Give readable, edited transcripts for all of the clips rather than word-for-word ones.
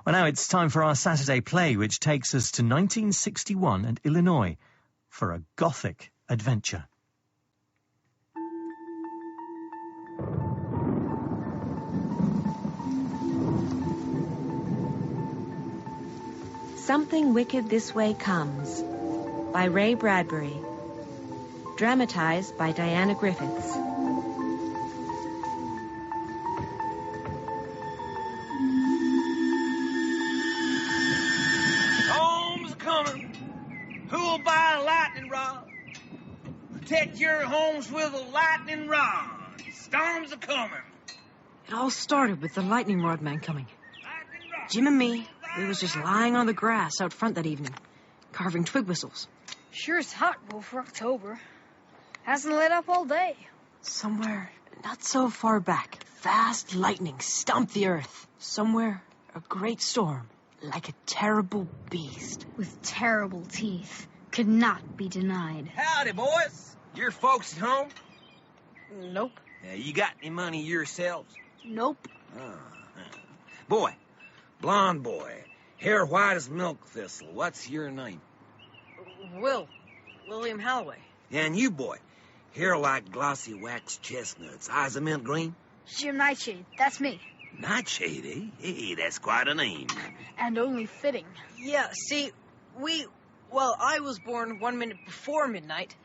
Well, now it's time for our Saturday play, which takes us to 1961 and Illinois for a Gothic adventure. Something Wicked This Way Comes by Ray Bradbury. Dramatized by Diana Griffiths. Storm's coming. Who'll buy a lightning rod? Protect your homes with a lightning rod. Storms are coming. It all started with the lightning rod man coming. Jim and me, we was just lying on the grass out front that evening, carving twig whistles. Sure is hot, Will, for October. Hasn't lit up all day. Somewhere not so far back, vast lightning stomped the earth. Somewhere, a great storm, like a terrible beast. With terrible teeth, could not be denied. Howdy, boys. Your folks at home? Nope. You got any money yourselves? Nope. Boy, blonde boy, hair white as milk thistle. What's your name? William Halloway. And you, boy, hair like glossy wax chestnuts, eyes of mint green? Jim Nightshade, that's me. Nightshade, eh? Hey, that's quite a name. And only fitting. Yeah, see, I was born 1 minute before midnight,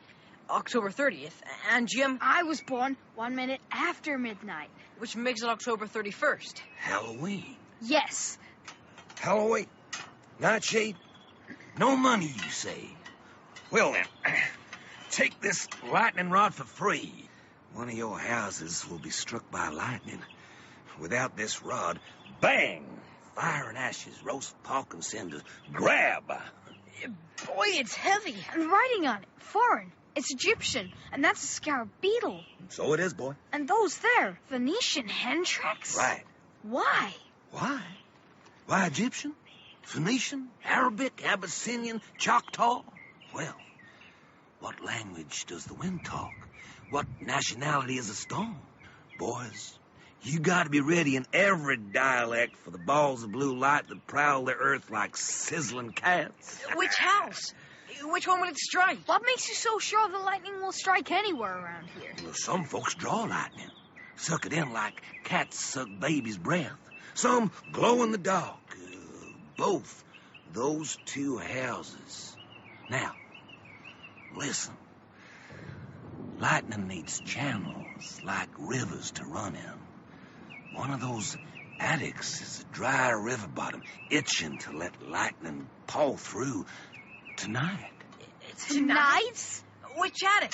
October 30th, and Jim... I was born 1 minute after midnight. Which makes it October 31st. Halloween. Yes. Halloway, Nightshade, no money, you say? Well, then, take this lightning rod for free. One of your houses will be struck by lightning. Without this rod, bang! Fire and ashes, roast pork and cinders. Grab! Boy, it's heavy. And writing on it, foreign. It's Egyptian, and that's a scarab beetle. So it is, boy. And those there, Venetian hen tracks? Right. Why? Why? Why Egyptian? Phoenician? Arabic? Abyssinian? Choctaw? Well, what language does the wind talk? What nationality is a storm? Boys, you gotta be ready in every dialect for the balls of blue light that prowl the earth like sizzling cats. Which house? Which one will it strike? What makes you so sure the lightning will strike anywhere around here? Well, some folks draw lightning, suck it in like cats suck baby's breath. Some glow in the dark. Both those two houses. Now, listen. Lightning needs channels like rivers to run in. One of those attics is a dry river bottom itching to let lightning pour through tonight. Tonight? Which attic?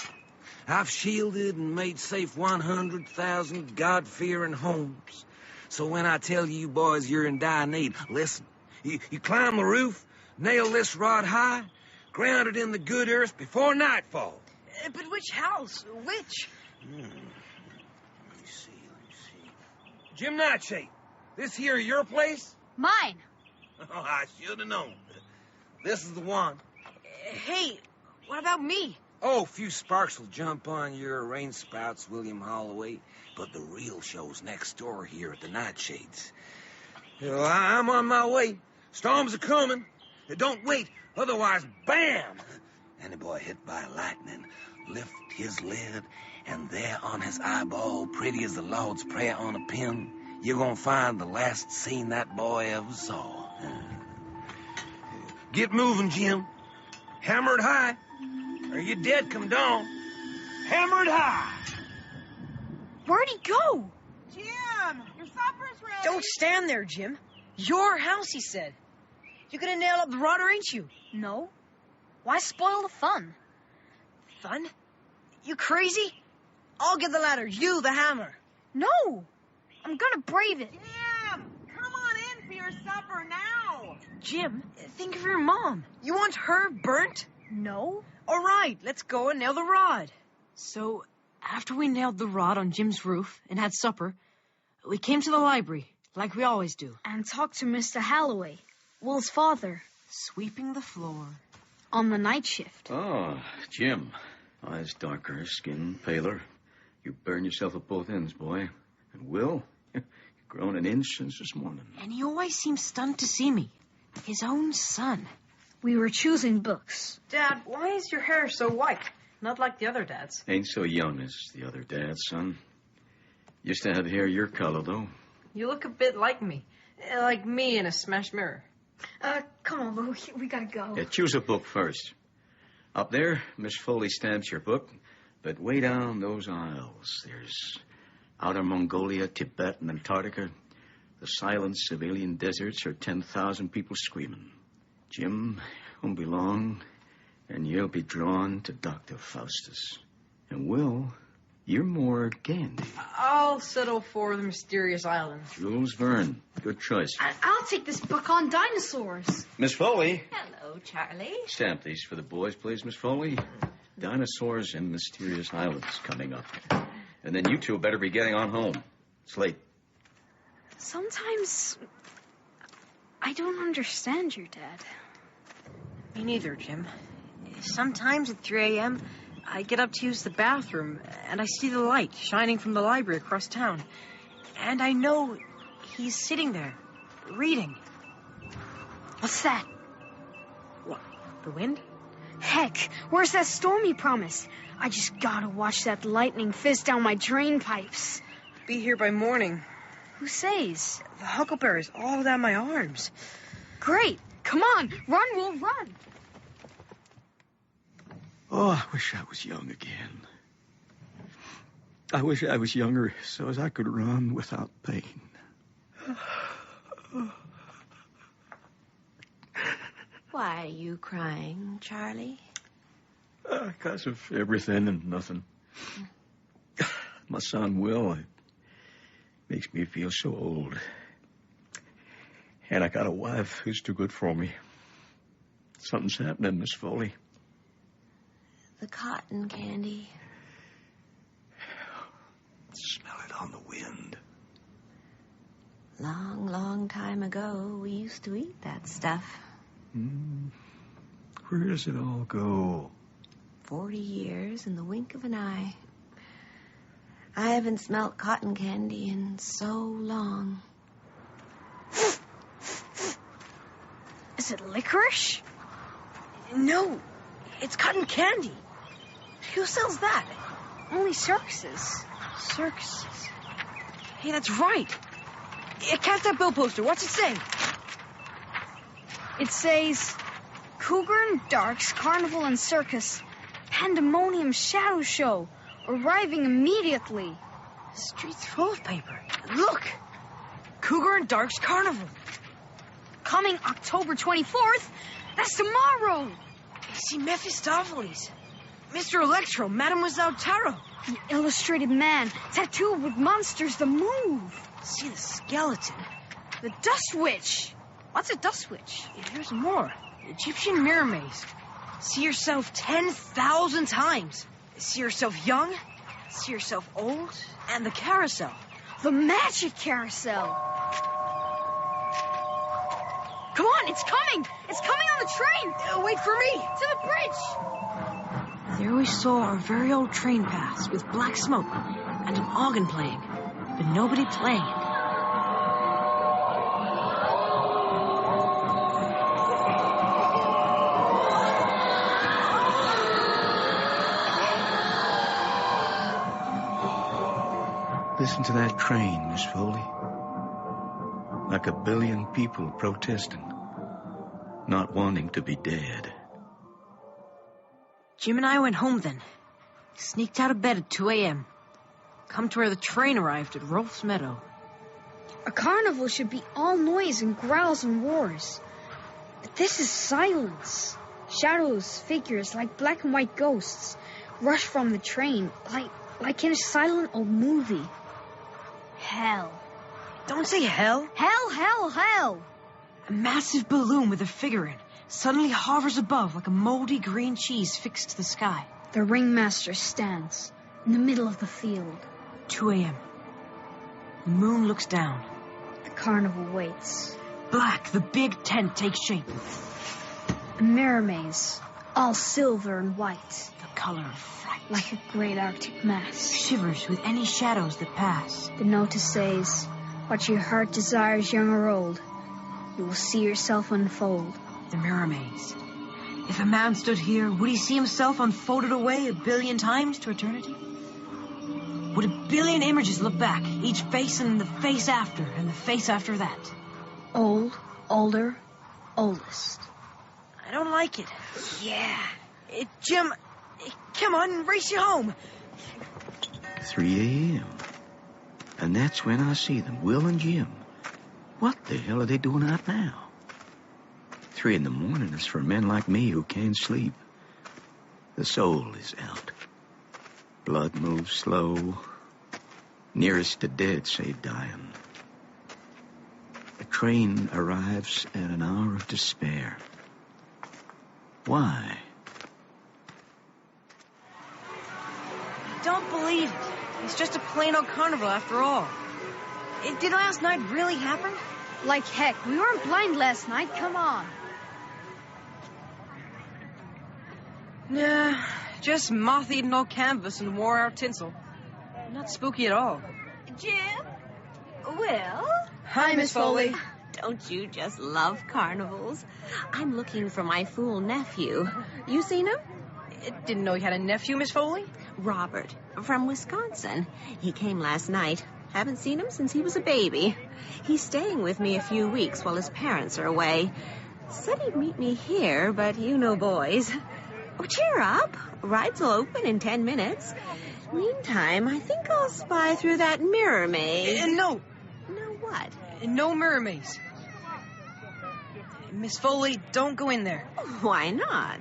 I've shielded and made safe 100,000 God-fearing homes. So when I tell you boys you're in dire need, listen. You climb the roof, nail this rod high, ground it in the good earth before nightfall. But which house? Which? Let me see. Jim Nightshade, this here your place? Mine. Oh, I should have known. This is the one. Hey, what about me? Oh, a few sparks will jump on your rain spouts, William Halloway, but the real show's next door here at the Nightshades. Well, I'm on my way. Storms are coming. Don't wait, otherwise, bam! Any boy hit by lightning, lift his lid, and there on his eyeball, pretty as the Lord's Prayer on a pin, you're gonna find the last scene that boy ever saw. Get moving, Jim. Hammer it high, or you're dead come dawn. Hammer it high! Where'd he go? Jim, your supper's ready. Don't stand there, Jim. Your house, he said. You're gonna nail up the rod, or ain't you? No. Why spoil the fun? Fun? You crazy? I'll get the ladder, you the hammer. No. I'm gonna brave it. Jim, come on in for your supper now. Jim, think of your mom. You want her burnt? No. All right, let's go and nail the rod. So, after we nailed the rod on Jim's roof and had supper, we came to the library, like we always do. And talked to Mr. Halloway, Will's father. Sweeping the floor. On the night shift. Oh, Jim. Eyes darker, skin paler. You burn yourself at both ends, boy. And Will, you Grown an inch since this morning. And he always seems stunned to see me. His own son. We were choosing books. Dad, why is your hair so white? Not like the other dads. Ain't so young as the other dad, son. Used to have hair your color, though. You look a bit like me. Like me in a smashed mirror. Come on, Lou. We gotta go. Yeah, choose a book first. Up there, Miss Foley stamps your book. But way down those aisles, there's Outer Mongolia, Tibet, and Antarctica. The silent civilian deserts are 10,000 people screaming. Jim, won't be long, and you'll be drawn to Dr. Faustus. And Will, you're more Gandhi. I'll settle for the mysterious island. Jules Verne. Good choice. I'll take this book on dinosaurs. Miss Foley. Hello, Charlie. Stamp these for the boys, please, Miss Foley. Dinosaurs and mysterious islands coming up. And then you two better be getting on home. It's late. Sometimes I don't understand your dad. Me neither, Jim. Sometimes at 3 a.m., I get up to use the bathroom, and I see the light shining from the library across town. And I know he's sitting there, reading. What's that? What, the wind? Heck, where's that storm he promised? I just gotta watch that lightning fizz down my drain pipes. Be here by morning. Who says? The huckleberries all down my arms. Great. Come on. Run, Will, run. Oh, I wish I was young again. I wish I was younger so as I could run without pain. Why are you crying, Charlie? Because of everything and nothing. My son, Will, it makes me feel so old. And I got a wife who's too good for me. Something's happening, Miss Foley. The cotton candy. Smell it on the wind. Long, long time ago, we used to eat that stuff. Where does it all go? 40 years in the wink of an eye. I haven't smelt cotton candy in so long. Is it licorice? No, it's cotton candy. Who sells that? Only circuses. Circuses. Hey, that's right. Catch that bill poster. What's it say? It says, Cougar and Dark's Carnival and Circus, Pandemonium Shadow Show, arriving immediately. The street's full of paper. Look! Cougar and Dark's Carnival. Coming October 24th? That's tomorrow! I see Mephistopheles, Mr. Electro, Mademoiselle Tarot. The illustrated man, tattooed with monsters that move. See the skeleton. The Dust Witch. What's a dust witch? There's more. Egyptian mirror maze. See yourself 10,000 times. See yourself young. See yourself old. And the carousel. The magic carousel. Come on, it's coming. It's coming on the train. Wait for me. To the bridge. There we saw our very old train pass with black smoke and an organ playing, but nobody playing it. Listen to that train, Miss Foley. Like a billion people protesting, not wanting to be dead. Jim and I went home then. Sneaked out of bed at 2 a.m. Come to where the train arrived at Rolf's Meadow. A carnival should be all noise and growls and roars. But this is silence. Shadows, figures like black and white ghosts rush from the train like in a silent old movie. Hell. Don't say hell. Hell, hell, hell. A massive balloon with a figure in suddenly hovers above like a moldy green cheese fixed to the sky. The ringmaster stands in the middle of the field. 2 a.m. The moon looks down. The carnival waits. Black, the big tent takes shape. A mirror maze, all silver and white. The color of fright. Like a great Arctic mass. Shivers with any shadows that pass. The notice says, What your heart desires, young or old, you will see yourself unfold. The mirror maze. If a man stood here, would he see himself unfolded away 1 billion times to eternity? Would 1 billion images look back, each face and the face after, and the face after that? Old, older, oldest. I don't like it. Yeah. Jim, come on, race you home. 3 a.m. And that's when I see them, Will and Jim. What the hell are they doing out now? 3 in the morning is for men like me who can't sleep. The soul is out. Blood moves slow. Nearest to dead, save dying. The train arrives at an hour of despair. Why? Don't believe it. It's just a plain old carnival after all. Did last night really happen? Like heck, we weren't blind last night. Come on. Nah, just moth-eaten old canvas and wore-out tinsel. Not spooky at all. Jim? Will? Hi, Miss Foley. Don't you just love carnivals? I'm looking for my fool nephew. You seen him? Didn't know you had a nephew, Miss Foley? Robert, from Wisconsin. He came last night. Haven't seen him since he was a baby. He's staying with me a few weeks while his parents are away. Said he'd meet me here, but you know boys. Oh, cheer up. Rides will open in 10 minutes. Meantime, I think I'll spy through that mirror maze. No. No what? No mirror maze. Miss Foley, don't go in there. Why not?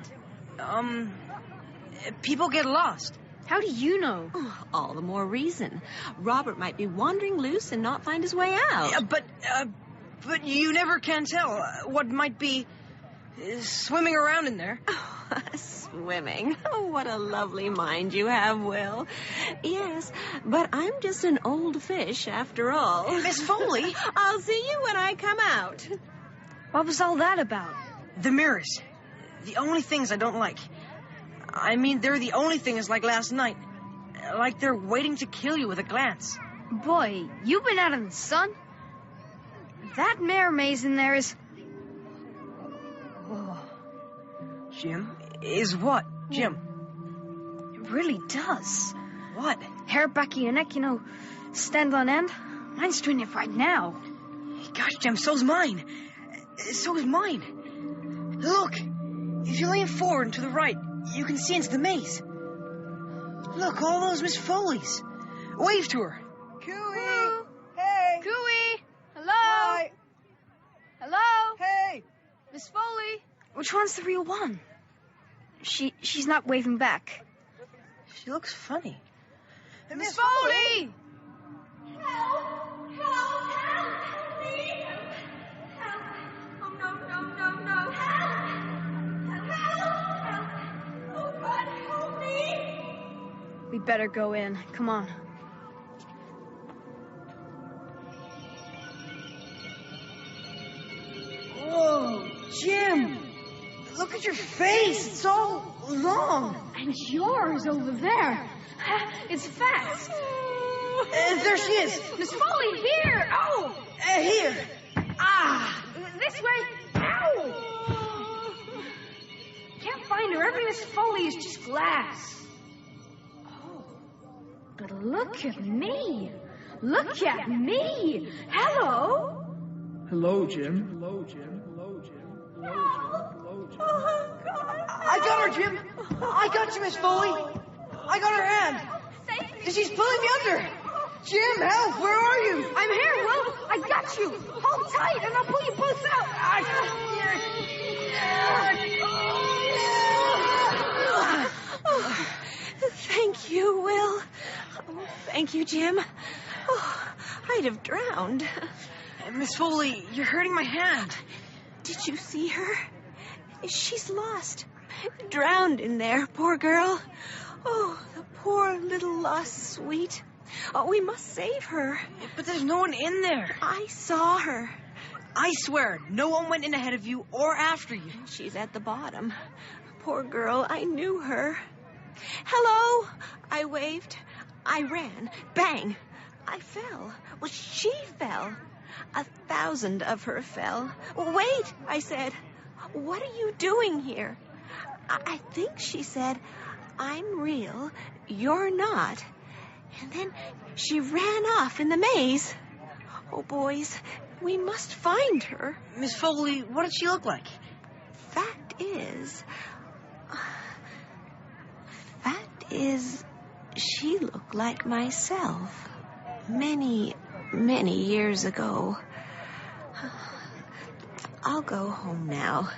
People get lost. How do you know? Oh, all the more reason. Robert might be wandering loose and not find his way out. But you never can tell what might be swimming around in there. Swimming. Oh, what a lovely mind you have, Will. Yes, but I'm just an old fish after all. Miss Foley. I'll see you when I come out. What was all that about? The mirrors. The only things I don't like. I mean, they're the only things like last night. Like they're waiting to kill you with a glance. Boy, you've been out in the sun. That mirror maze in there is... Oh. Jim? Is what, Jim? It really does. What? Hair back of your neck, stand on end. Mine's doing it right now. Gosh, Jim, so's mine. So is mine. Look, if you lean forward and to the right, you can see into the maze. Look, all those Miss Foleys. Wave to her. Cooey! Hey! Cooey! Hello? Hi! Hello? Hey! Miss Foley? Which one's the real one? She's not waving back. She looks funny. Miss Foley! Help! Help! Help! Please! Help! Oh, no. Help! Help! Oh, God, help me! We better go in. Come on. Whoa, Jim! Look at your face. It's all long. And yours over there. It's fast. There she is. Miss Foley, here! Oh! Here. Ah! This way! Ow! Can't find her. Every Miss Foley is just glass. Oh. But look at me. Look at me. Hello. Hello, Jim. Hello, Jim. Hello, Jim. Hello, Jim. Hello, Jim. Oh, God. I got her, Jim. I got you, Miss Foley. I got her hand. She's pulling me under. Jim, help. Where are you? I'm here, Will. I got you. Hold tight, and I'll pull you both out. Thank you, Will. Oh, thank you, Jim. Oh, I'd have drowned. Miss Foley, you're hurting my hand. Did you see her? She's lost. Drowned in there, poor girl. Oh, the poor little lost sweet. Oh, we must save her. But there's no one in there. I saw her. I swear, no one went in ahead of you or after you. She's at the bottom. Poor girl, I knew her. Hello, I waved. I ran. Bang. I fell. Well, she fell. 1,000 of her fell. Wait, I said. What are you doing here? I think she said, I'm real, you're not. And then she ran off in the maze. Oh, boys, we must find her. Miss Foley, what did she look like? Fact is, she looked like myself. Many, many years ago. I'll go home now.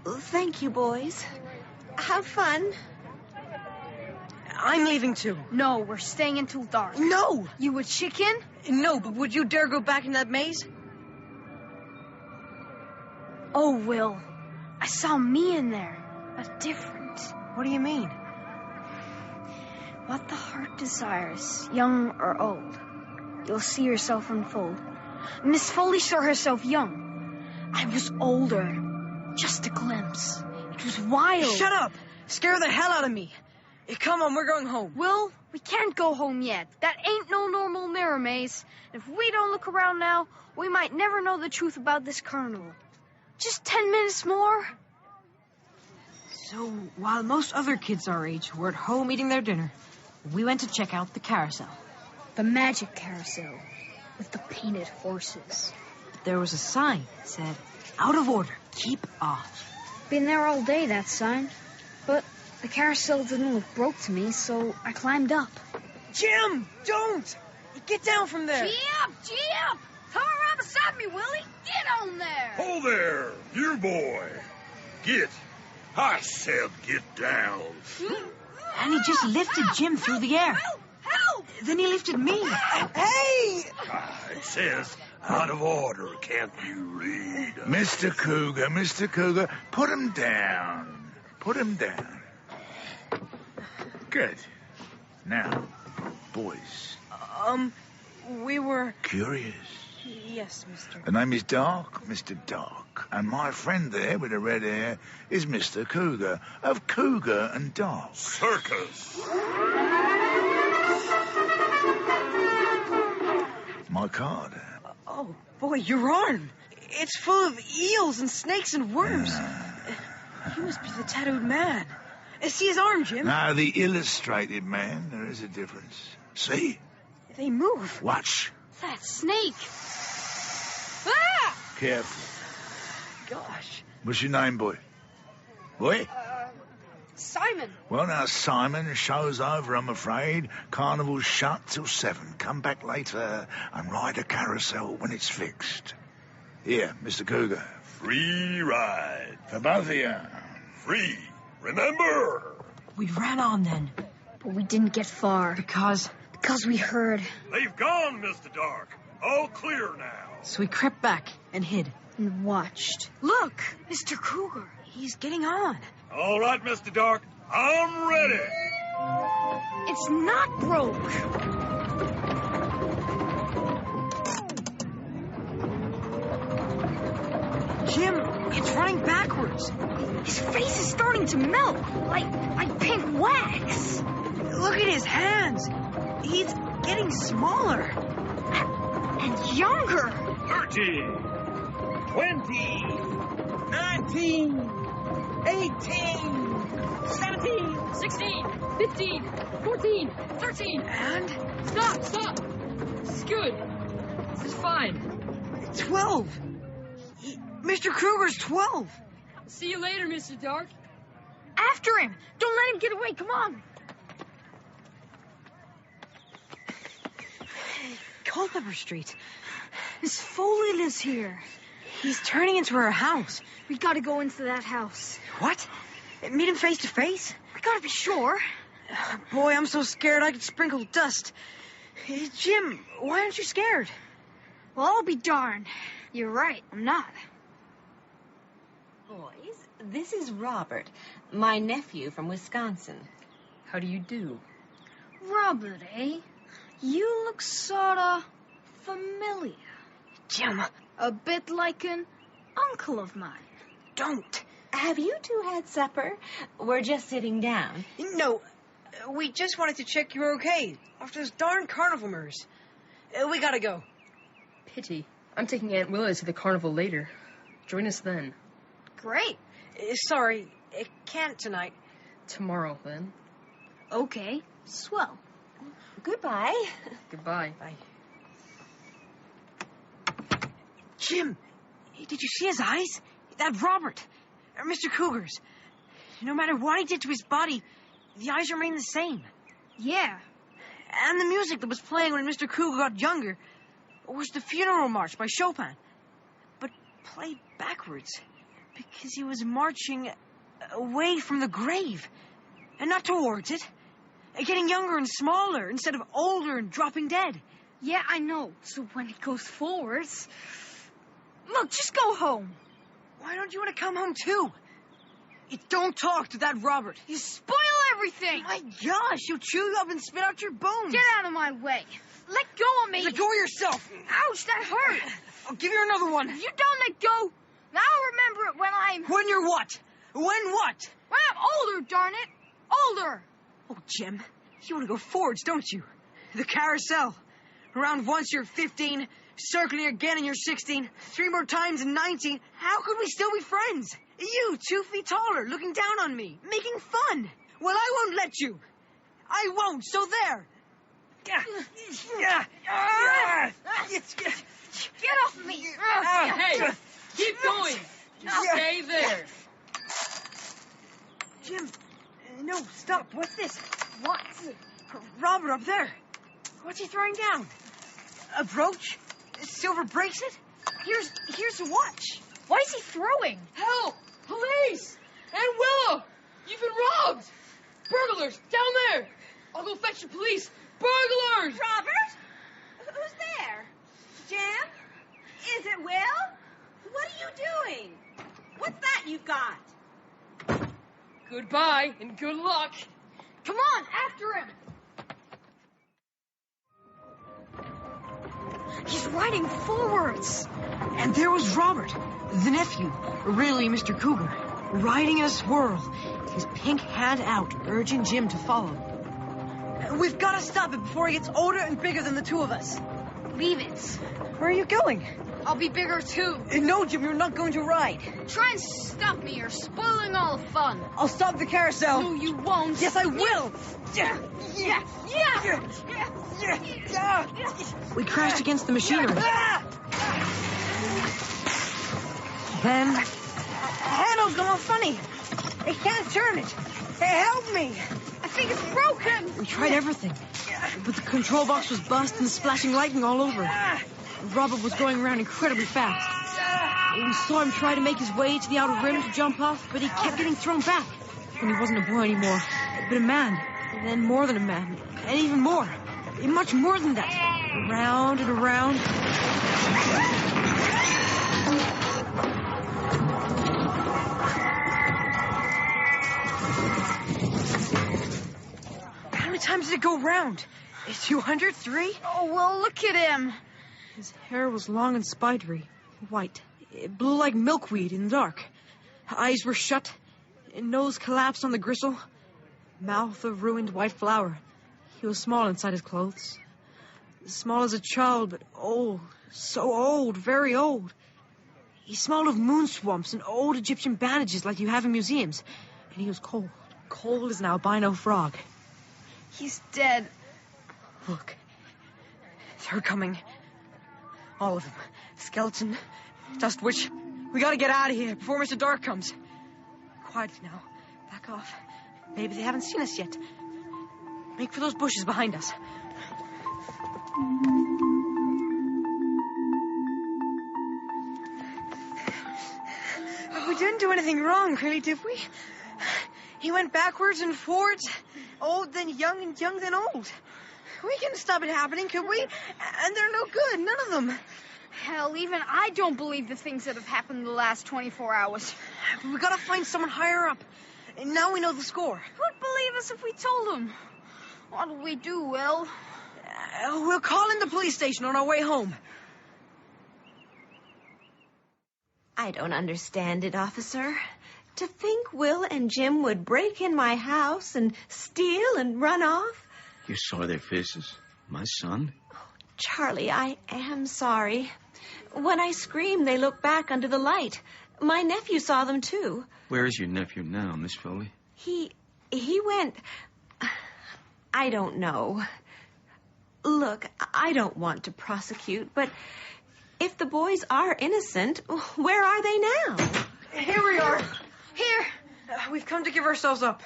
Thank you, boys. Have fun. I'm leaving too. No, we're staying until dark. No! You a chicken? No, but would you dare go back in that maze? Oh, Will. I saw me in there, but different. What do you mean? What the heart desires, young or old, you'll see yourself unfold. Miss Foley saw herself young. I was older. Just a glimpse. It was wild. Shut up! Scare the hell out of me. Come on, we're going home. Will, we can't go home yet. That ain't no normal mirror maze. If we don't look around now, we might never know the truth about this carnival. Just 10 minutes more. So, while most other kids our age were at home eating their dinner, we went to check out the carousel. The magic carousel with the painted horses. There was a sign that said, out of order, keep off. Been there all day, that sign. But the carousel didn't look broke to me, so I climbed up. Jim, don't! Get down from there. Gee up! Come around beside me, Willie. Get on there. Hold there, you boy. Get. I said get down. And he just lifted Jim through the air. Help! Then he lifted me. Hey! It says out of order, can't you read? Mr. Cougar, put him down. Put him down. Good. Now, boys. We were... Curious? Yes, mister. The name is Dark, Mr. Dark. And my friend there with the red hair is Mr. Cougar, of Cougar and Dark. Circus. My card. Oh, boy, your arm. It's full of eels and snakes and worms. You must be the tattooed man. See his arm, Jim? Now, the illustrated man, there is a difference. See? They move. Watch. That snake. Ah! Careful. Gosh. What's your name, boy? Boy? Simon. Well, now, Simon, show's over, I'm afraid. Carnival's shut till 7. Come back later and ride a carousel when it's fixed. Here, Mr. Cougar. Free ride. For both of you. Free. Remember? We ran on then. But we didn't get far. Because we heard. They've gone, Mr. Dark. All clear now. So we crept back and hid. And watched. Look! Mr. Cougar. He's getting on. All right, Mr. Dark. I'm ready. It's not broke. Jim, it's running backwards. His face is starting to melt, like pink wax. Look at his hands. He's getting smaller. And younger. 30, 20, 19, 18, 17, 16, 15, 14, 13. And Stop. This is good. This is fine. 12. Mr. Kruger's 12. See you later, Mr. Dark. After him. Don't let him get away. Come on. Culpeper Street. Miss Foley lives here. He's turning into her house. We gotta go into that house. What? Meet him face to face? We gotta be sure. Boy, I'm so scared I could sprinkle dust. Hey, Jim, why aren't you scared? Well, I'll be darned. You're right, I'm not. Boys, this is Robert, my nephew from Wisconsin. How do you do? Robert, eh? You look sorta familiar. Jim. A bit like an uncle of mine. Don't. Have you two had supper? We're just sitting down. No, we just wanted to check you were okay after those darn carnival mirrors. We gotta go. Pity. I'm taking Aunt Willa to the carnival later. Join us then. Great. Sorry, I can't tonight. Tomorrow, then. Okay. Swell. Goodbye. Goodbye. Bye. Jim, did you see his eyes? That Robert, or Mr. Cougar's. No matter what he did to his body, the eyes remain the same. Yeah. And the music that was playing when Mr. Cougar got younger was the funeral march by Chopin. But played backwards, because he was marching away from the grave, and not towards it. Getting younger and smaller instead of older and dropping dead. Yeah, I know. So when it goes forwards... Look, just go home. Why don't you want to come home too? Don't talk to that Robert. You spoil everything. My gosh, he'll chew you up and spit out your bones. Get out of my way. Let go of me. Let go of yourself. Ouch, that hurt. I'll give you another one. If you don't let go, now I'll remember it when I'm... When you're what? When what? When I'm older, darn it. Older. Oh, Jim, you want to go forwards, don't you? The carousel. Around once you're 15, circling again and you're 16, 3 more times in 19. How could we still be friends? You, 2 feet taller, looking down on me, making fun. Well, I won't let you. I won't, so there. Get off me. Hey, keep going. Just stay there. Jim, no, stop. What's this? What? Robert up there. What's he throwing down? A brooch? A silver bracelet? Here's a watch. What is he throwing? Help! Police! Aunt Willow! You've been robbed! Burglars! Down there! I'll go fetch the police! Burglars! Robert? Who's there? Jim? Is it Will? What are you doing? What's that you've got? Goodbye and good luck! Come on, after him! He's riding forwards. And there was Robert, the nephew, really Mr. Cougar, riding in a swirl, his pink hand out, urging Jim to follow. We've got to stop it before he gets older and bigger than the 2 of us. Leave it. Where are you going? I'll be bigger too. No, Jim, you're not going to ride. Try and stop me. You're spoiling all the fun. I'll stop the carousel. No, you won't. Yes, I will. We crashed against the machinery. Then, the handle's going funny. I can't turn it. Help me. I think it's broken. We tried everything, but the control box was bust and splashing lightning all over it. Robert was going around incredibly fast. We saw him try to make his way to the outer rim to jump off, but he kept getting thrown back. And he wasn't a boy anymore, but a man. And then more than a man. And even more. Much more than that. Around and around. How many times did it go round? 203? Oh, well, look at him. His hair was long and spidery, white. It blew like milkweed in the dark. Eyes were shut, nose collapsed on the gristle, mouth a ruined white flower. He was small inside his clothes. Small as a child, but old, so old, very old. He smelled of moon swamps and old Egyptian bandages like you have in museums. And he was cold, cold as an albino frog. He's dead. Look, they're coming. All of them. Skeleton, Dust Witch. We gotta get out of here before Mr. Dark comes. Quiet now. Back off. Maybe they haven't seen us yet. Make for those bushes behind us. We didn't do anything wrong, really, did we? He went backwards and forwards, old then young and young then old. We couldn't stop it happening, could we? And they're no good, none of them. Hell, even I don't believe the things that have happened in the last 24 hours. But we gotta find someone higher up. And now we know the score. Who'd believe us if we told them? What'll we do, Will? We'll call in the police station on our way home. I don't understand it, officer. To think Will and Jim would break in my house and steal and run off. You saw their faces. My son? Charlie, I am sorry. When I screamed, they looked back under the light. My nephew saw them, too. Where is your nephew now, Miss Foley? He went... I don't know. Look, I don't want to prosecute, but if the boys are innocent, where are they now? Here we are. Here. We've come to give ourselves up.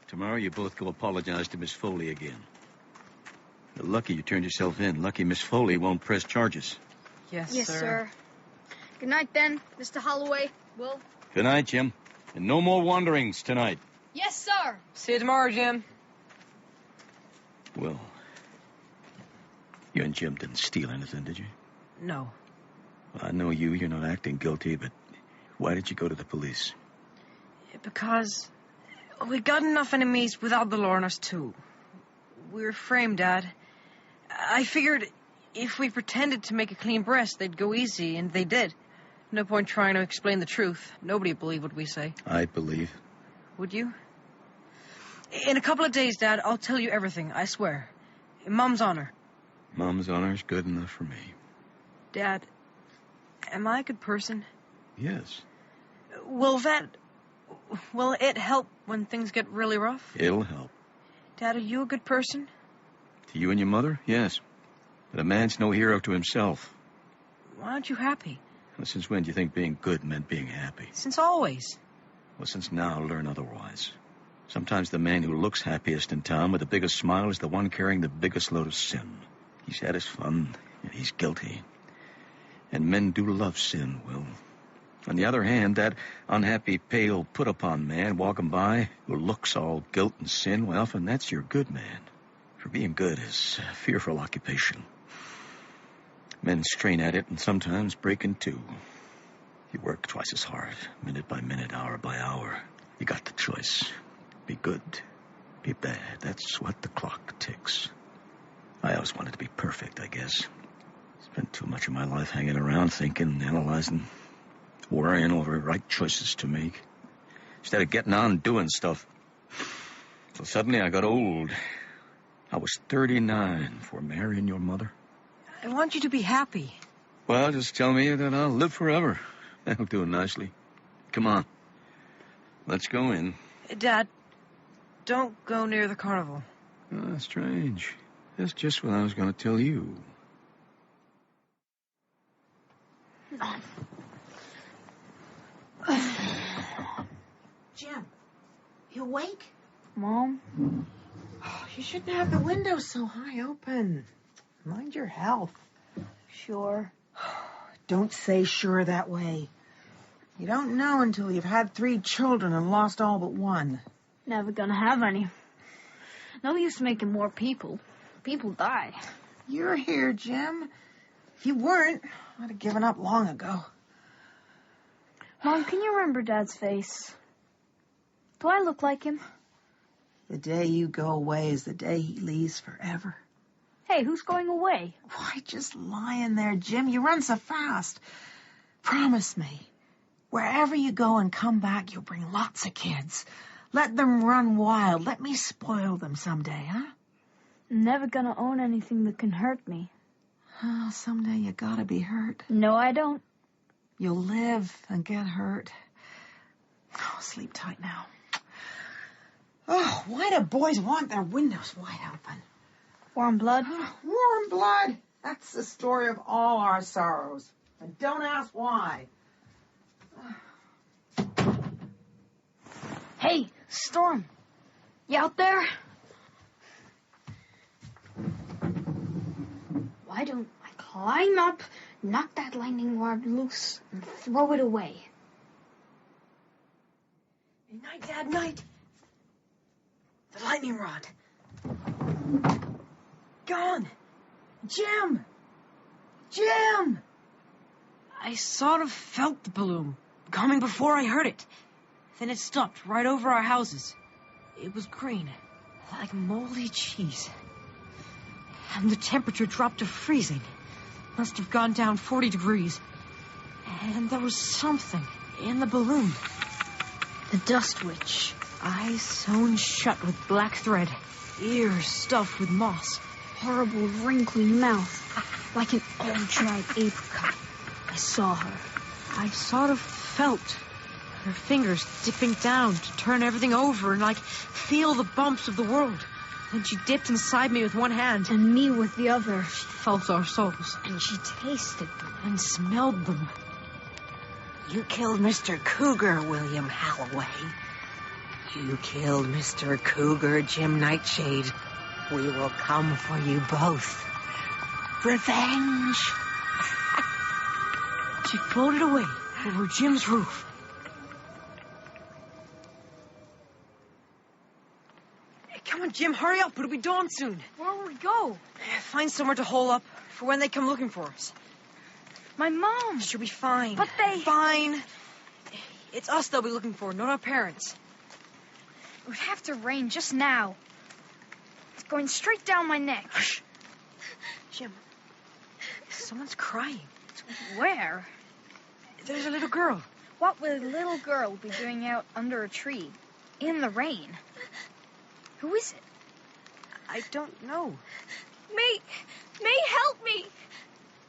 Tomorrow you both go apologize to Miss Foley again. You're lucky you turned yourself in. Lucky Miss Foley won't press charges. Yes, sir. Good night, then, Mr. Halloway. Will. Good night, Jim. And no more wanderings tonight. Yes, sir. See you tomorrow, Jim. Well, you and Jim didn't steal anything, did you? No. Well, I know you're not acting guilty, but why did you go to the police? Because we got enough enemies without the law on us, too. We were framed, Dad. I figured if we pretended to make a clean breast, they'd go easy, and they did. No point trying to explain the truth. Nobody would believe what we say. I'd believe. Would you? In a couple of days, Dad, I'll tell you everything, I swear. In Mom's honor. Mom's honor's good enough for me. Dad, am I a good person? Yes. Will it help when things get really rough? It'll help. Dad, are you a good person? To you and your mother? Yes. But a man's no hero to himself. Why aren't you happy? Well, since when do you think being good meant being happy? Since always. Well, since now, learn otherwise. Sometimes the man who looks happiest in town with the biggest smile is the one carrying the biggest load of sin. He's had his fun, and he's guilty. And men do love sin, Will. On the other hand, that unhappy, pale, put-upon man walking by who looks all guilt and sin, well, often that's your good man. For being good is a fearful occupation. Men strain at it and sometimes break in two. You work twice as hard, minute by minute, hour by hour. You got the choice. Be good, be bad. That's what the clock ticks. I always wanted to be perfect, I guess. Spent too much of my life hanging around, thinking, analyzing, worrying over right choices to make, instead of getting on and doing stuff. So suddenly I got old. I was 39 for marrying your mother. I want you to be happy. Well, just tell me that I'll live forever. That'll do nicely. Come on. Let's go in. Dad, don't go near the carnival. Oh, strange. That's just what I was going to tell you. Jim, you awake? Mom? You shouldn't have the windows so high open. Mind your health. Sure. Don't say sure that way. You don't know until you've had 3 children and lost all but one. Never gonna have any. No use making more people. People die. You're here, Jim. If you weren't, I'd have given up long ago. Mom, can you remember Dad's face? Do I look like him? The day you go away is the day he leaves forever. Hey, who's going away? Why, just lying there, Jim. You run so fast. Promise me, wherever you go and come back, you'll bring lots of kids. Let them run wild. Let me spoil them someday, huh? I'm never gonna own anything that can hurt me. Oh, someday you gotta be hurt. No, I don't. You'll live and get hurt. Oh, sleep tight now. Oh, why do boys want their windows wide open? Warm blood? Warm blood? That's the story of all our sorrows. And don't ask why. Hey, Storm. You out there? Why don't I climb up, knock that lightning rod loose, and throw it away? Night, Dad, night. The lightning rod. Gone. Jim! Jim! I sort of felt the balloon coming before I heard it. Then it stopped right over our houses. It was green, like moldy cheese. And the temperature dropped to freezing. Must have gone down 40 degrees. And there was something in the balloon. The dust witch. Eyes sewn shut with black thread. Ears stuffed with moss. Horrible wrinkly mouth, like an all-dried apricot. I saw her. I sort of felt her fingers dipping down to turn everything over and, like, feel the bumps of the world. Then she dipped inside me with one hand. And me with the other. She felt our souls. And she tasted them. And smelled them. You killed Mr. Cougar, William Halloway. You killed Mr. Cougar, Jim Nightshade. We will come for you both. Revenge. She floated away over Jim's roof. Hey, come on, Jim, hurry up. It'll be dawn soon. Where will we go? Find somewhere to hole up for when they come looking for us. My mom. She'll be fine. But they... Fine. It's us they'll be looking for, not our parents. It would have to rain just now. It's going straight down my neck. Hush. Jim, someone's crying. Where? There's a little girl. What would a little girl be doing out under a tree in the rain? Who is it? I don't know. May, help me.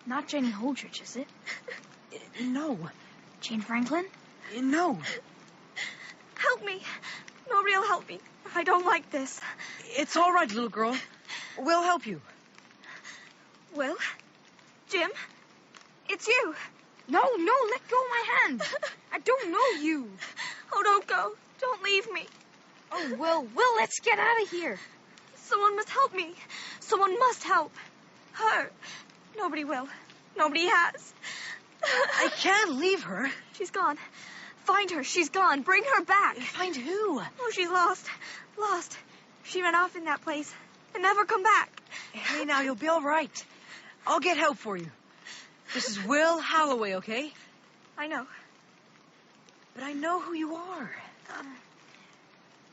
Not Jenny Holdridge, is it? No. Jane Franklin? No. Help me. Nobody will help me. I don't like this. It's all right, little girl. We'll help you. Will? Jim? It's you. No, let go of my hand. I don't know you. Oh, don't go. Don't leave me. Oh, Will, let's get out of here. Someone must help me. Someone must help. Her. Nobody will. Nobody has. I can't leave her. She's gone. Find her. She's gone. Bring her back. Find who? Oh, she's lost. Lost. She ran off in that place and never come back. Hey, now, you'll be all right. I'll get help for you. This is Will Halloway, okay? I know. But I know who you are.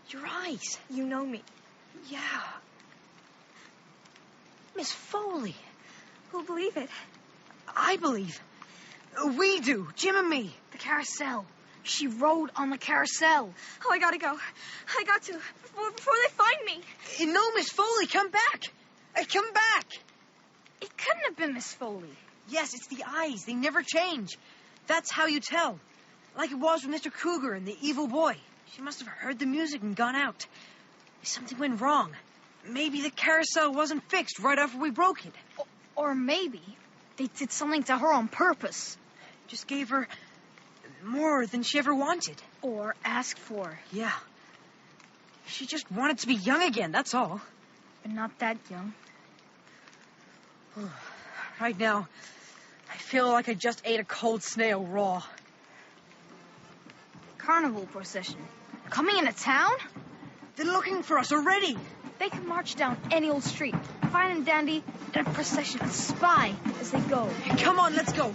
Your eyes. You know me. Yeah. Miss Foley. Who'll believe it? I believe. We do. Jim and me. The carousel. She rode on the carousel. Oh, I gotta go. I got to. Before they find me. No, Miss Foley, come back. Come back. It couldn't have been Miss Foley. Yes, it's the eyes. They never change. That's how you tell. Like it was with Mr. Cougar and the evil boy. She must have heard the music and gone out. Something went wrong. Maybe the carousel wasn't fixed right after we broke it. Or maybe they did something to her on purpose. Just gave her more than she ever wanted. Or asked for. Yeah. She just wanted to be young again, that's all. But not that young. Right now, I feel like I just ate a cold snail raw. Carnival procession. Coming into town? They're looking for us already. They can march down any old street, fine and dandy, in a procession and spy as they go. Come on, let's go.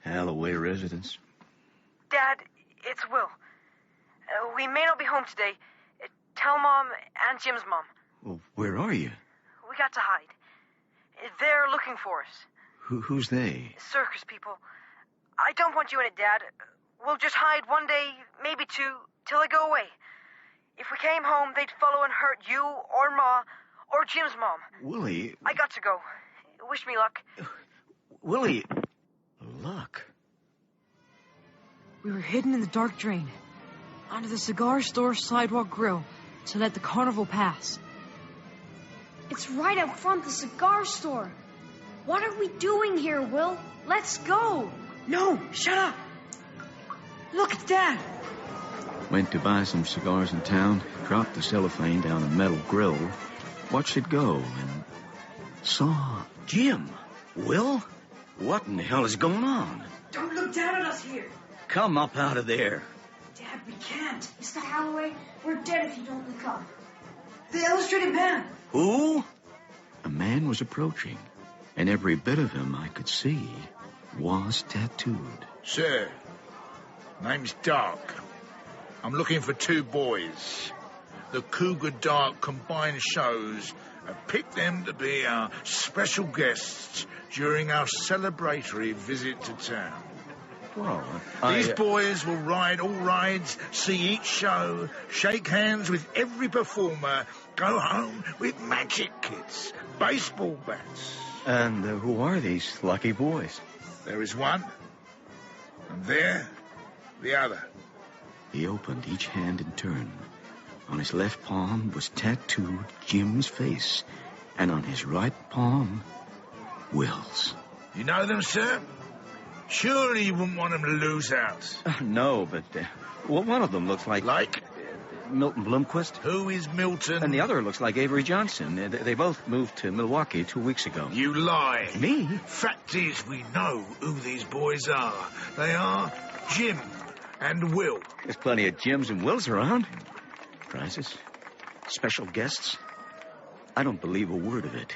Halloway residence. Dad, it's Will. We may not be home today. Tell Mom and Jim's mom. Well, where are you? We got to hide. They're looking for us. Who's they? Circus people. I don't want you in it, Dad. We'll just hide one day, maybe two, till they go away. If we came home, they'd follow and hurt you or Ma or Jim's mom. Willie. I got to go. Wish me luck. Willie. Luck? We were hidden in the dark drain, under the cigar store sidewalk grill, to let the carnival pass. It's right out front of the cigar store. What are we doing here, Will? Let's go. No, shut up. Look, it's Dad. Went to buy some cigars in town, dropped the cellophane down a metal grill, watched it go, and saw Jim. Will? What in the hell is going on? Don't look down at us here. Come up out of there. Dad, we can't. Mr. Halloway, we're dead if you don't look up. The illustrated man. Who? A man was approaching, and every bit of him I could see was tattooed. Sir, name's Dark. I'm looking for two boys. The Cougar Dark combined shows I've picked them to be our special guests during our celebratory visit to town. Well, These boys will ride all rides, see each show, shake hands with every performer, go home with magic kits, baseball bats. And who are these lucky boys? There is one, and there, the other. He opened each hand in turn. On his left palm was tattooed Jim's face, and on his right palm, Will's. You know them, sir? Surely you wouldn't want them to lose out. No, but well, one of them looks like... Like? Milton Blomquist. Who is Milton? And the other looks like Avery Johnson. They both moved to Milwaukee 2 weeks ago. You lie. Me? Fact is, we know who these boys are. They are Jim and Will. There's plenty of Jims and Wills around. Prizes? Special guests? I don't believe a word of it.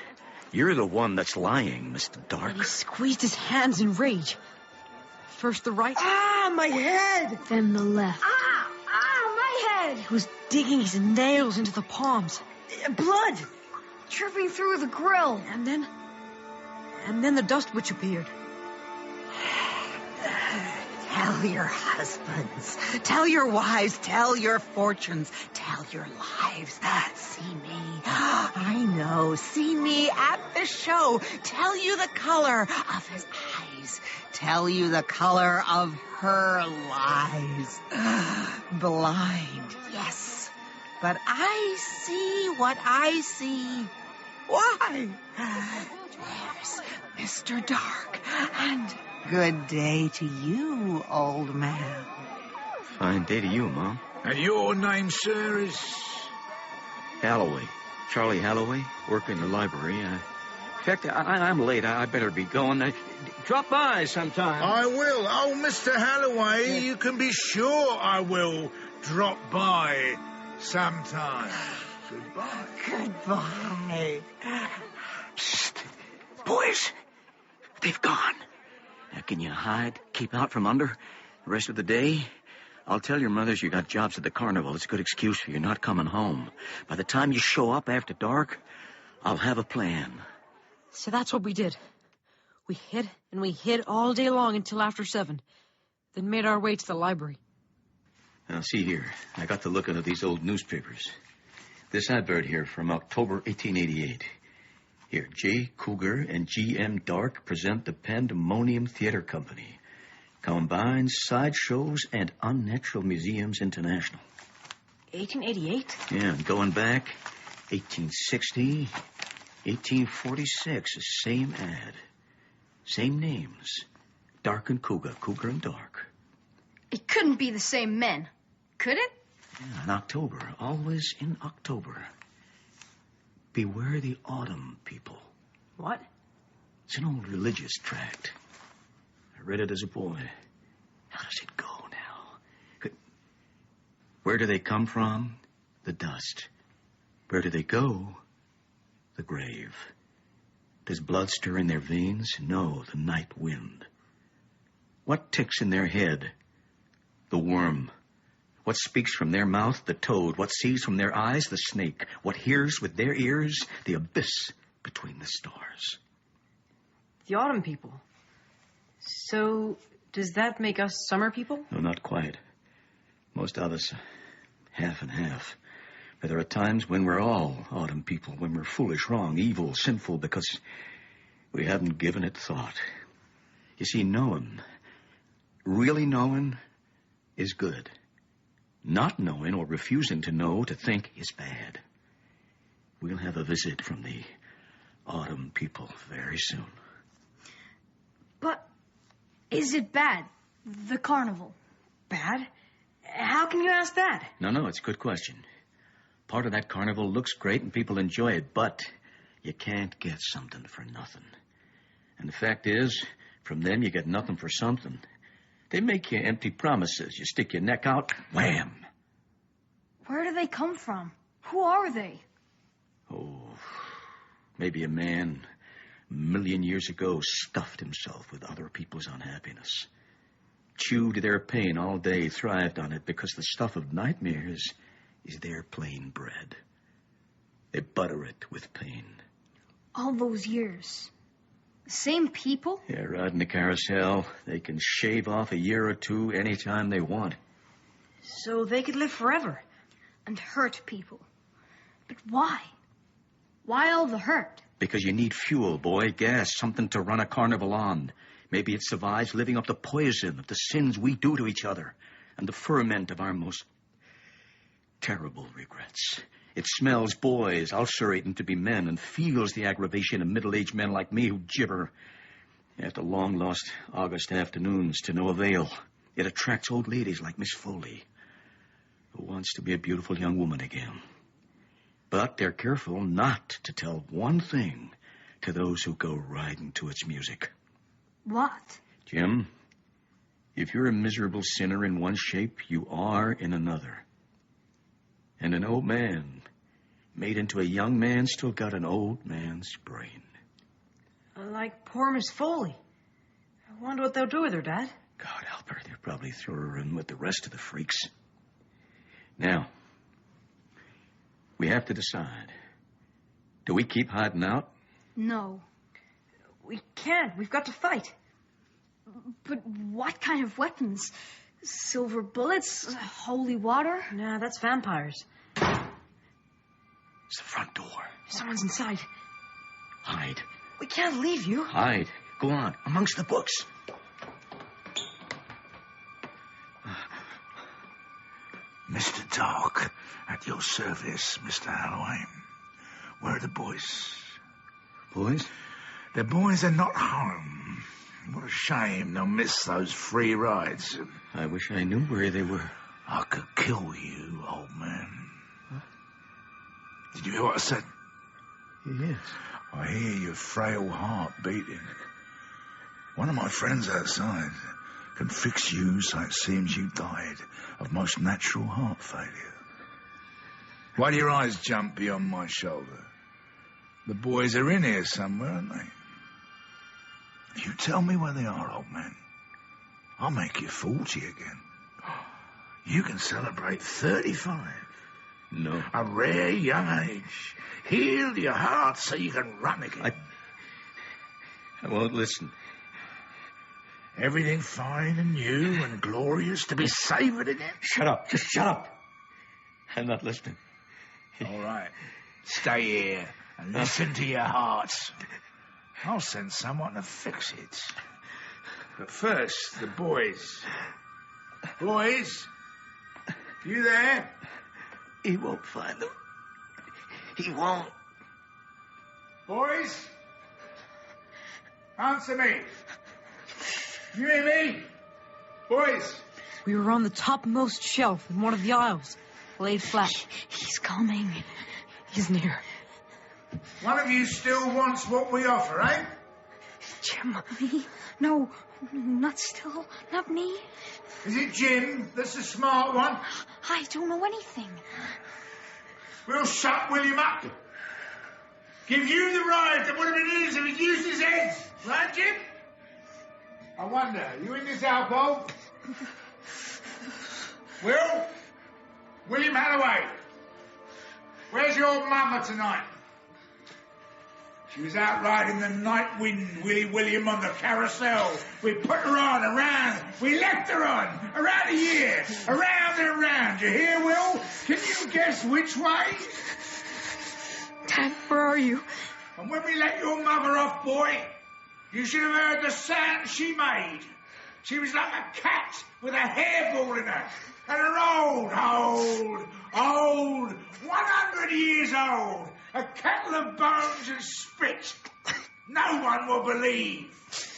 You're the one that's lying, Mr. Dark. He squeezed his hands in rage. First the right. Ah, my head! Then the left. My head! He was digging his nails into the palms. Blood! Tripping through the grill. And then the dust witch appeared. Tell your husbands, tell your wives, tell your fortunes, tell your lives. See me. I know. See me at the show. Tell you the color of his eyes. Tell you the color of her lies. Blind, yes. But I see what I see. Why? There's Mr. Dark. And good day to you, old man. Fine day to you, Mom. And your name, sir, is... Halloway. Charlie Halloway. Work in the library. In fact, I'm late. I better be going. Drop by sometime. I will. Oh, Mr. Halloway, you can be sure I will drop by sometime. Goodbye. Goodbye. Psst. Boys, they've gone. Now, can you hide? Keep out from under the rest of the day? I'll tell your mothers you got jobs at the carnival. It's a good excuse for you not coming home. By the time you show up after dark, I'll have a plan. So that's what we did. We hid and we hid all day long until after 7. Then made our way to the library. Now, see here. I got to looking at these old newspapers. This advert here from October 1888. Here, J. Cougar and G.M. Dark present the Pandemonium Theater Company. Combines sideshows and unnatural museums international. 1888? Yeah, going back, 1860, 1846, the same ad. Same names. Dark and Cougar, Cougar and Dark. It couldn't be the same men, could it? Yeah, in October, always in October. Beware the autumn, people. What? It's an old religious tract. I read it as a boy. How does it go now? Where do they come from? The dust. Where do they go? The grave. Does blood stir in their veins? No, the night wind. What ticks in their head? The worm. What speaks from their mouth? The toad. What sees from their eyes? The snake. What hears with their ears? The abyss between the stars. The autumn people. So, does that make us summer people? No, not quite. Most of us, half and half. But there are times when we're all autumn people, when we're foolish, wrong, evil, sinful, because we haven't given it thought. You see, knowing, really knowing, is good. Not knowing or refusing to know, to think, is bad. We'll have a visit from the autumn people very soon. But is it bad, the carnival? Bad? How can you ask that? No, it's a good question. Part of that carnival looks great and people enjoy it, but you can't get something for nothing. And the fact is, from them you get nothing for something. They make you empty promises. You stick your neck out, wham! Where do they come from? Who are they? Oh, maybe a man 1,000,000 years ago stuffed himself with other people's unhappiness. Chewed their pain all day, thrived on it, because the stuff of nightmares is their plain bread. They butter it with pain. All those years. The same people? Yeah, riding the carousel. They can shave off a year or two anytime they want. So they could live forever. And hurt people. But why? Why all the hurt? Because you need fuel, boy, gas, something to run a carnival on. Maybe it survives living up the poison of the sins we do to each other and the ferment of our most terrible regrets. It smells boys ulcerating to be men and feels the aggravation of middle-aged men like me who gibber after long-lost August afternoons to no avail. It attracts old ladies like Miss Foley, who wants to be a beautiful young woman again. But they're careful not to tell one thing to those who go riding to its music. What? Jim, if you're a miserable sinner in one shape, you are in another. And an old man made into a young man still got an old man's brain. Like poor Miss Foley. I wonder what they'll do with her, Dad. God help her. They'll probably throw her in with the rest of the freaks. Now, we have to decide. Do we keep hiding out? No. We can't. We've got to fight. But what kind of weapons? Silver bullets? Holy water? Nah, that's vampires. It's the front door. Someone's inside. Hide. We can't leave you. Hide. Go on. Amongst the books. Mr. Dark, at your service, Mr. Halloway. Where are the boys? Boys? The boys are not home. What a shame they'll miss those free rides. I wish I knew where they were. I could kill you, old man. Huh? Did you hear what I said? Yes. I hear your frail heart beating. One of my friends outside can fix you so it seems you died of most natural heart failure. Why do your eyes jump beyond my shoulder? The boys are in here somewhere, aren't they? You tell me where they are, old man. I'll make you 40 again. You can celebrate 35. No. A rare young age. Heal your heart so you can run again. I won't listen. Everything fine and new and glorious to be savoured again? Shut up. Just shut up. I'm not listening. All right. Stay here and listen to your hearts. I'll send someone to fix it. But first, the boys. Boys? You there? He won't find them. He won't. Boys? Answer me. You hear me? Boys? We were on the topmost shelf in one of the aisles, laid flat. He's coming. He's near. One of you still wants what we offer, eh? Jim, me? No, not still. Not me. Is it Jim that's the smart one? I don't know anything. We'll shut William up. Give you the ride that would have been his if he'd used his head. Right, Jim? I wonder, you in this alcove? William Halloway. Where's your mama tonight? She was out riding the night wind, William, on the carousel. We put her on, around. We left her on, around a year. Around and around. You hear, Will? Can you guess which way? Dad, where are you? And when we let your mother off, boy, you should have heard the sound she made. She was like a cat with a hairball in her. And her old, 100 years old. A kettle of bones and spit. No one will believe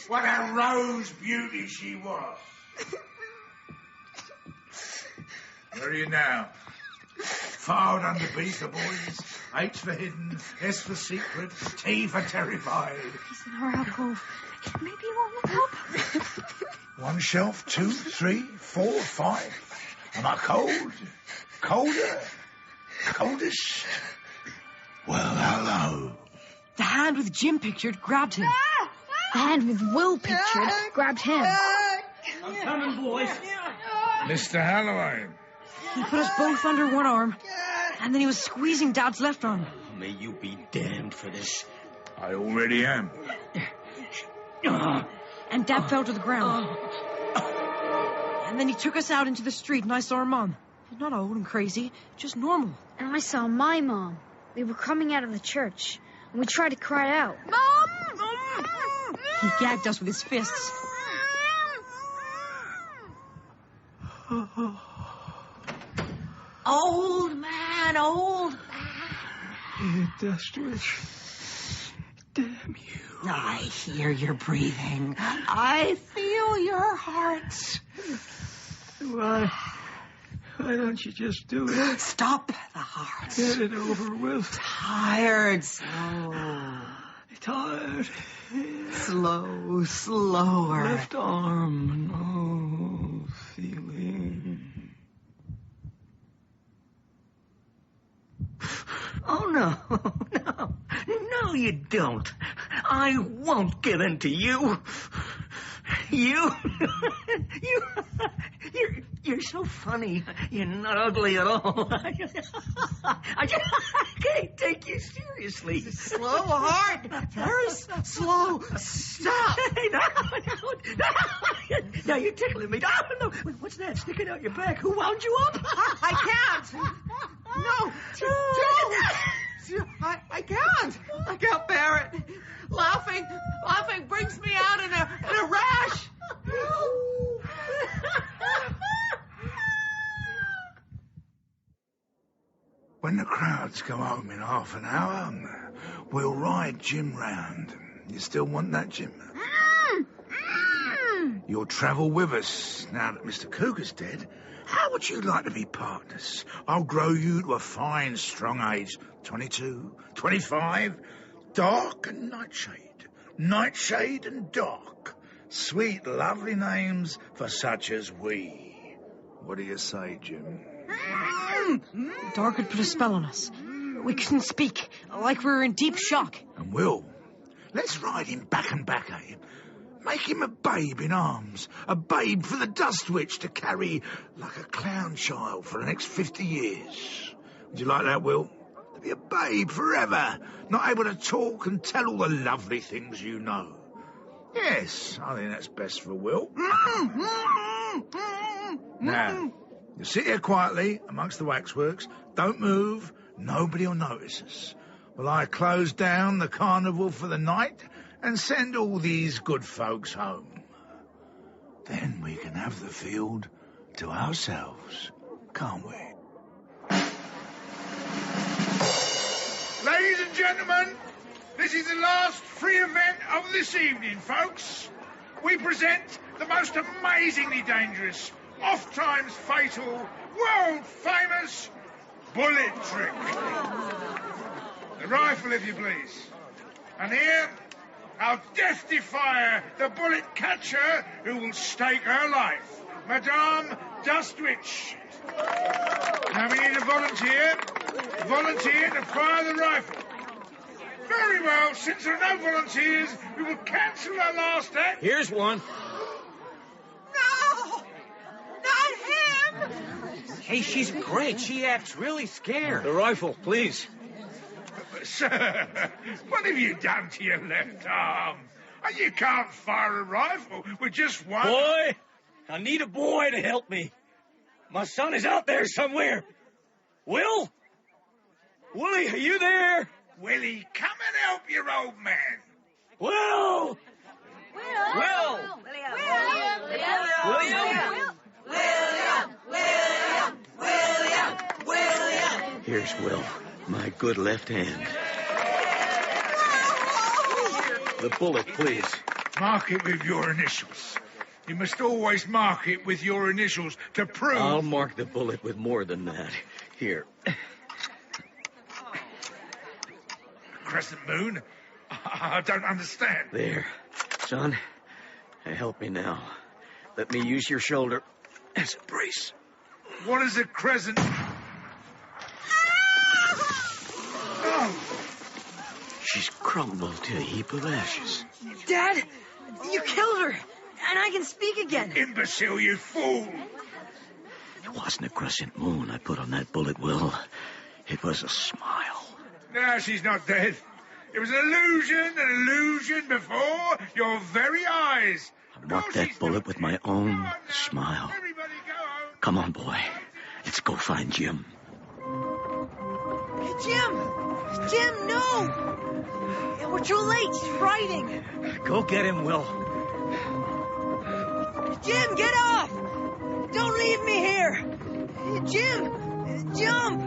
what a rose beauty she was. Where are you now? Filed under B for boys, H for hidden, S for secret, T for terrified. He's in our alcove. Maybe he won't look up. One shelf, 2, 3, 4, 5. Am I cold? Colder? Coldest? Well, hello. The hand with Jim pictured grabbed him. The hand with Will pictured grabbed him. I'm coming, boys. Mr. Halloway. He put us both under one arm, and then he was squeezing Dad's left arm. may you be damned for this. I already am. And Dad fell to the ground. And then he took us out into the street, and I saw our Mom. Not old and crazy, just normal. And I saw my mom. We were coming out of the church, and we tried to cry out. Mom! He gagged us with his fists. Old man, old man. Dustridge. Damn you. I hear your breathing. I feel your heart. Why don't you just do it? Stop the heart. Get it over with. Tired, slow. Tired. Slow, slower. Left arm, no feeling. Oh, no, no, you don't. I won't give in to you. You're so funny. You're not ugly at all. I can't take you seriously. Slow heart. Very slow. Stop. Now you're tickling me. No. What's that sticking out your back? Who wound you up? I can't. No. I can't. I can't bear it. Laughing brings me out in a rash. When the crowds go home in half an hour, we'll ride Jim round. You still want that, Jim? You'll travel with us now that Mr. Cougar's dead. How would you like to be partners? I'll grow you to a fine, strong age. 22, 25, Dark and Nightshade. Nightshade and Dark. Sweet, lovely names for such as we. What do you say, Jim? Dark had put a spell on us. We couldn't speak, like we were in deep shock. And Will, let's ride him back and back at him. Make him a babe in arms. A babe for the dust witch to carry like a clown child for the next 50 years. Would you like that, Will? To be a babe forever, not able to talk and tell all the lovely things you know. Yes, I think that's best for Will. Now, you sit here quietly amongst the waxworks. Don't move. Nobody will notice us. Well, I close down the carnival for the night and send all these good folks home. Then we can have the field to ourselves, can't we? Ladies and gentlemen, this is the last free event of this evening, folks. We present the most amazingly dangerous, oft-times fatal, world-famous bullet trick. The rifle, if you please. And here, our death defier, the bullet catcher, who will stake her life, Madame Dustwitch. Now we need a volunteer to fire the rifle. Very well, since there are no volunteers, we will cancel our last act. Here's one. No! Not him! Hey, she's great. She acts really scared. The rifle, please. Sir, what have you done to your left arm? You can't fire a rifle with just one... Boy, I need a boy to help me. My son is out there somewhere. Will? Willie, are you there? Willie, come and help your old man. Will! Will! William! Here's Will, my good left hand. The bullet, please. Mark it with your initials. You must always mark it with your initials to prove... I'll mark the bullet with more than that. Here. Crescent moon? I don't understand. There. Son, help me now. Let me use your shoulder as a brace. What is a crescent? Oh. She's crumbled to a heap of ashes. Dad, you killed her, and I can speak again. Imbecile, you fool. It wasn't a crescent moon I put on that bullet, Will. It was a smile. No, she's not dead. It was an illusion before your very eyes. I marked that bullet with my own smile. Come on, boy. Let's go find Jim. Hey, Jim! Jim, no! We're too late. He's riding. Go get him, Will. Jim, get off! Don't leave me here! Jim! Jump!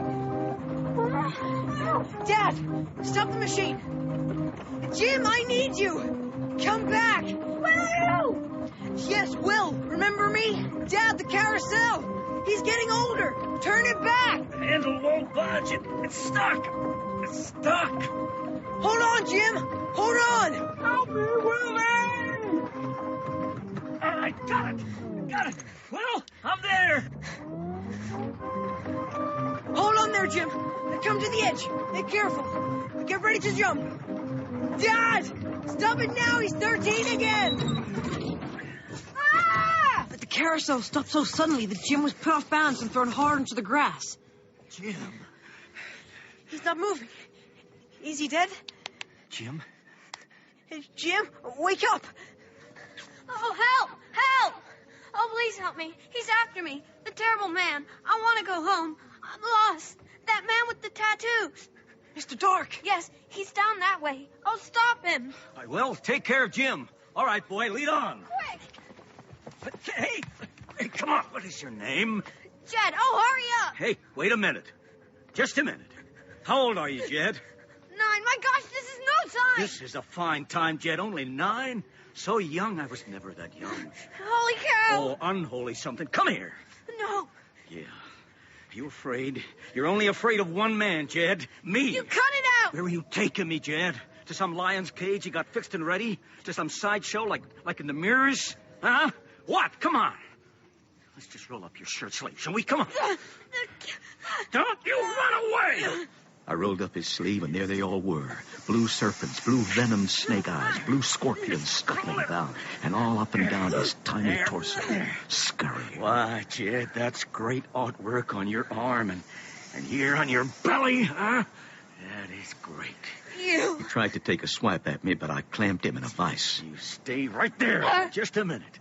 Dad, stop the machine. Jim, I need you. Come back. Will! Yes, Will. Remember me? Dad, the carousel. He's getting older. Turn it back. The handle won't budge. It's stuck. It's stuck. Hold on, Jim. Hold on. Help me, Willie! All right, got it. Got it. Well, I'm there. Hold on there, Jim. Come to the edge. Be careful. Get ready to jump. Dad! Stop it now. He's 13 again. Ah! But the carousel stopped so suddenly that Jim was put off balance and thrown hard into the grass. Jim. He's not moving. Is he dead? Jim? Hey, Jim, wake up. Oh, help! Help! Oh, please help me. He's after me. The terrible man. I want to go home. I'm lost. That man with the tattoos. Mr. Dark. Yes, he's down that way. I'll stop him. I will. Take care of Jim. All right, boy, lead on. Quick. Hey, come on. What is your name? Jed, oh, hurry up. Hey, wait a minute. Just a minute. How old are you, Jed? 9. My gosh, this is no time. This is a fine time, Jed. Only 9? So young. I was never that young. Holy cow. Oh, unholy something. Come here. No. Yeah. You afraid? You're only afraid of one man, Jed. Me. You cut it out. Where were you taking me, Jed? To some lion's cage you got fixed and ready? To some sideshow like in the mirrors? Huh? What? Come on. Let's just roll up your shirt sleeve, shall we? Come on. Don't you run away! I rolled up his sleeve, and there they all were. Blue serpents, blue venomed snake eyes, blue scorpions scuttling about, and all up and down his tiny torso, scurrying. Why, Jed, that's great artwork on your arm and here on your belly, huh? That is great. You. He tried to take a swipe at me, but I clamped him in a vice. You stay right there. Just a minute.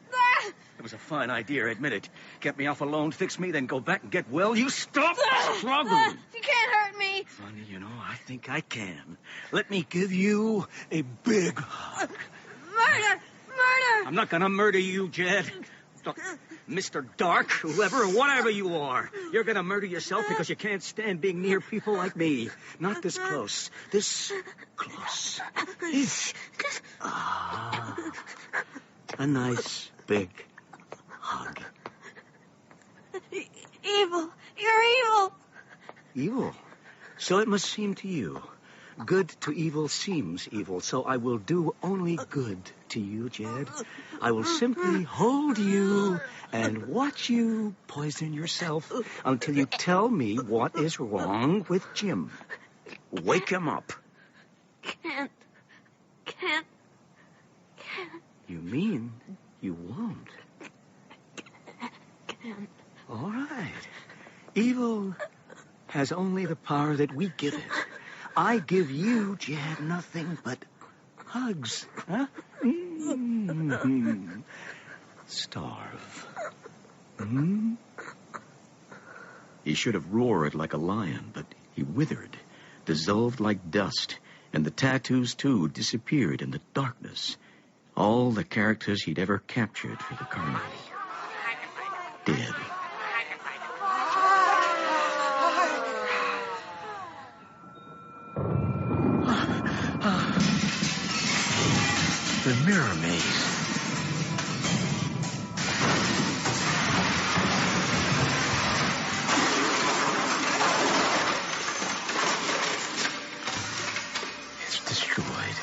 It was a fine idea, I admit it. Get me off alone, fix me, then go back and get well. You stop struggling. You can't hurt me. Funny, I think I can. Let me give you a big hug. Murder! I'm not gonna murder you, Jed. Look, Mr. Dark, whoever or whatever you are, you're gonna murder yourself because you can't stand being near people like me. Not this close. This close. A nice big hug. Evil. You're evil. Evil? So it must seem to you. Good to evil seems evil, so I will do only good to you, Jed. I will simply hold you and watch you poison yourself until you tell me what is wrong with Jim. Wake him up. Can't. You mean you won't? Can't. All right. Evil has only the power that we give it. I give you, Jed, nothing but hugs. Huh? Mm-hmm. Starve. Hmm? He should have roared like a lion, but he withered, dissolved like dust, and the tattoos, too, disappeared in the darkness. All the characters he'd ever captured for the carnival. Dead. The mirror maze. It's destroyed.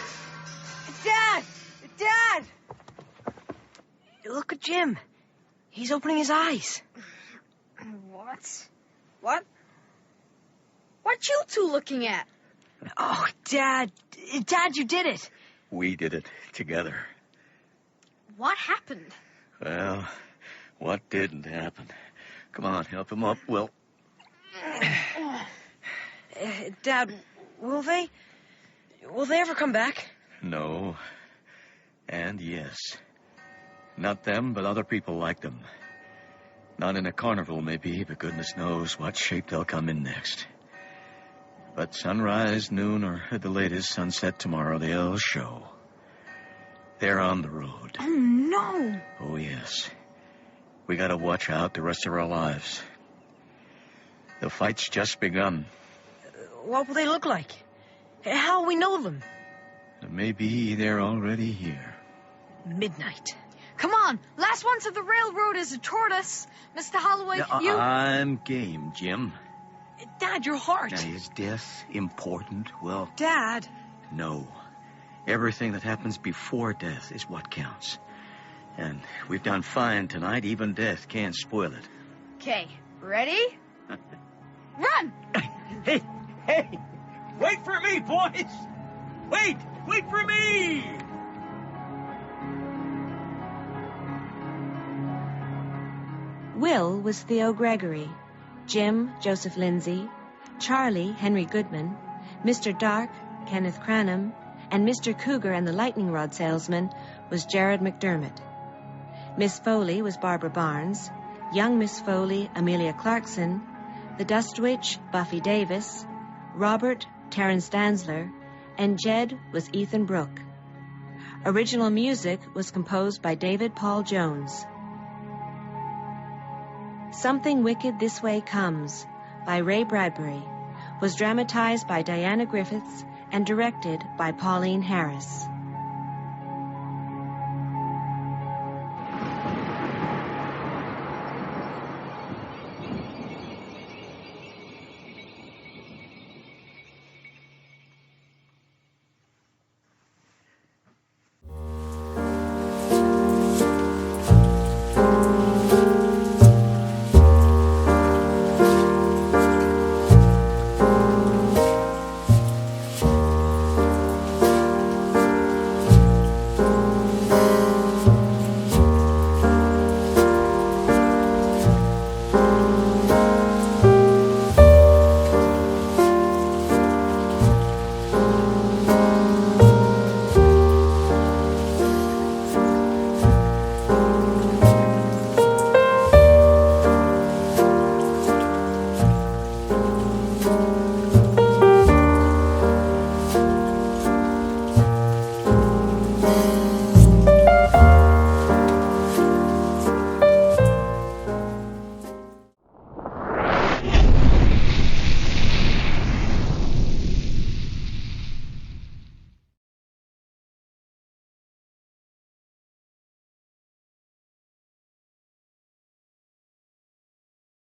Dad! Look at Jim. He's opening his eyes. What? What you two looking at? Oh, Dad, you did it. We did it together. What happened? Well, what didn't happen? Come on, help him up, Will. Dad, Will they ever come back? No. And yes. Not them, but other people like them. Not in a carnival, maybe, but goodness knows what shape they'll come in next. But sunrise, noon, or at the latest sunset tomorrow, they'll show. They're on the road. Oh, no. Oh, yes. We gotta watch out the rest of our lives. The fight's just begun. What will they look like? How will we know them? Maybe they're already here. Midnight. Come on, last one to the railroad is a tortoise. Mr. Holloway, you... I'm game, Jim. Dad, your heart. Now, is death important? Well... Dad. No. Everything that happens before death is what counts. And we've done fine tonight. Even death can't spoil it. Okay, ready? Run! Hey! Wait for me, boys! Wait for me! Will was Theo Gregory, Jim, Joseph Lindsay, Charlie, Henry Goodman, Mr. Dark, Kenneth Cranham, and Mr. Cougar and the lightning rod salesman was Jared McDermott. Miss Foley was Barbara Barnes, young Miss Foley, Amelia Clarkson, the Dust Witch, Buffy Davis, Robert, Terence Danzler, and Jed was Ethan Brooke. Original music was composed by David Paul Jones. Something Wicked This Way Comes by Ray Bradbury was dramatized by Diana Griffiths and directed by Pauline Harris.